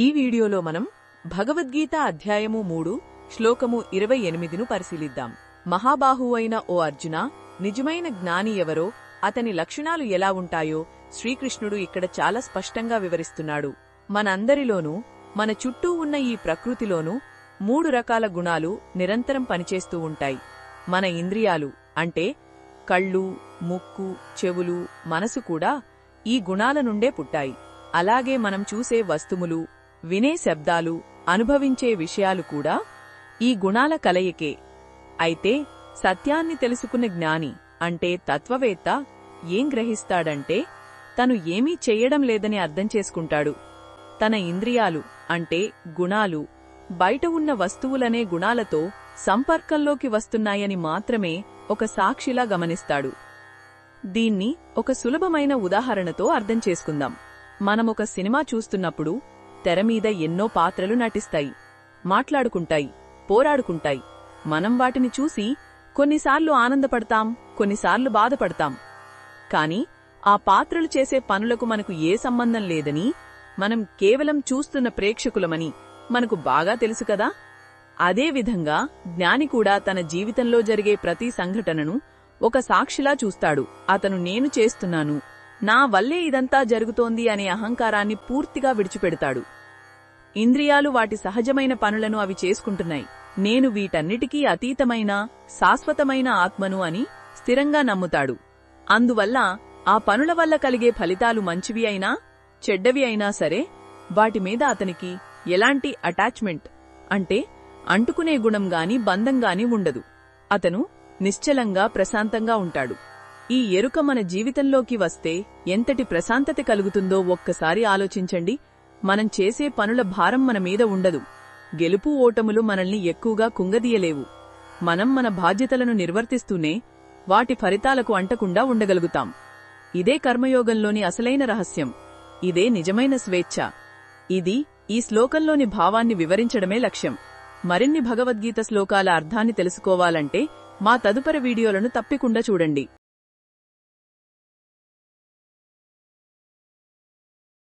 ఈ వీడియోలో మనం భగవద్గీత అధ్యాయము 3 శ్లోకము 28ను పరిశీలిద్దాం. మహాబాహువైన ఓ అర్జున, నిజమైన జ్ఞాని ఎవరో, అతని లక్షణాలు ఎలా ఉంటాయో శ్రీకృష్ణుడు ఇక్కడ చాలా స్పష్టంగా వివరిస్తున్నాడు. మనందరిలోనూ, మన చుట్టూ ఉన్న ఈ ప్రకృతిలోనూ 3 రకాల గుణాలు నిరంతరం పనిచేస్తూ ఉంటాయి. మన ఇంద్రియాలు అంటే కళ్ళు, ముక్కు, చెవులు, మనసు కూడా ఈ గుణాల నుండే పుట్టాయి. అలాగే మనం చూసే వస్తువులు, వినే శబ్దాలు, అనుభవించే విషయాలు కూడా ఈ గుణాల కలయికే. అయితే సత్యాన్ని తెలుసుకున్న జ్ఞాని అంటే తత్వవేత్త ఏం గ్రహిస్తాడంటే, తను ఏమీ చెయ్యడం లేదని అర్థం చేసుకుంటాడు. తన ఇంద్రియాలు అంటే గుణాలు బయట ఉన్న వస్తువులనే గుణాలతో సంపర్కంలోకి వస్తున్నాయని మాత్రమే ఒక సాక్షిలా గమనిస్తాడు. దీన్ని ఒక సులభమైన ఉదాహరణతో అర్థం చేసుకుందాం. మనమొక సినిమా చూస్తున్నప్పుడు తెరమీద ఎన్నో పాత్రలు నటిస్తాయి, మాట్లాడుకుంటాయి, పోరాడుకుంటాయి. మనం వాటిని చూసి కొన్నిసార్లు ఆనందపడతాం, కొన్నిసార్లు బాధపడతాం. కాని ఆ పాత్రలు చేసే పనులకు మనకు ఏ సంబంధం లేదని, మనం కేవలం చూస్తున్న ప్రేక్షకులమని మనకు బాగా తెలుసు కదా. అదేవిధంగా జ్ఞాని కూడా తన జీవితంలో జరిగే ప్రతి సంఘటనను ఒక సాక్షిలా చూస్తాడు. అతను నేను చేస్తున్నాను, నా వల్లే ఇదంతా జరుగుతోంది అనే అహంకారాన్ని పూర్తిగా విడిచిపెడతాడు. ఇంద్రియాలు వాటి సహజమైన పనులను అవి చేసుకుంటున్నాయి. నేను వీటన్నిటికీ అతీతమైన, శాశ్వతమైన ఆత్మను అని స్థిరంగా నమ్ముతాడు. అందువల్ల ఆ పనుల వల్ల కలిగే ఫలితాలు మంచివి అయినా, చెడ్డవి అయినా సరే, వాటి మీద అతనికి ఎలాంటి అటాచ్మెంట్ అంటే అంటుకునే గుణం గాని, బంధం గాని ఉండదు. అతను నిశ్చలంగా, ప్రశాంతంగా ఉంటాడు. ఈ ఎరుక మన జీవితంలోకి వస్తే ఎంతటి ప్రశాంతత కలుగుతుందో ఒక్కసారి ఆలోచించండి. మనం చేసే పనుల భారం మన మీద ఉండదు. గెలుపు ఓటములు మనల్ని ఎక్కువగా కుంగదీయలేవు. మనం మన బాధ్యతలను నిర్వర్తిస్తూనే వాటి ఫలితాలకు అంటకుండా ఉండగలుగుతాం. ఇదే కర్మయోగంలోని అసలైన రహస్యం. ఇదే నిజమైన స్వేచ్ఛ. ఇది ఈ శ్లోకంలోని భావాన్ని వివరించడమే లక్ష్యం. మరిన్ని భగవద్గీత శ్లోకాల అర్థాన్ని తెలుసుకోవాలంటే మా తదుపరి వీడియోలను తప్పకుండా చూడండి.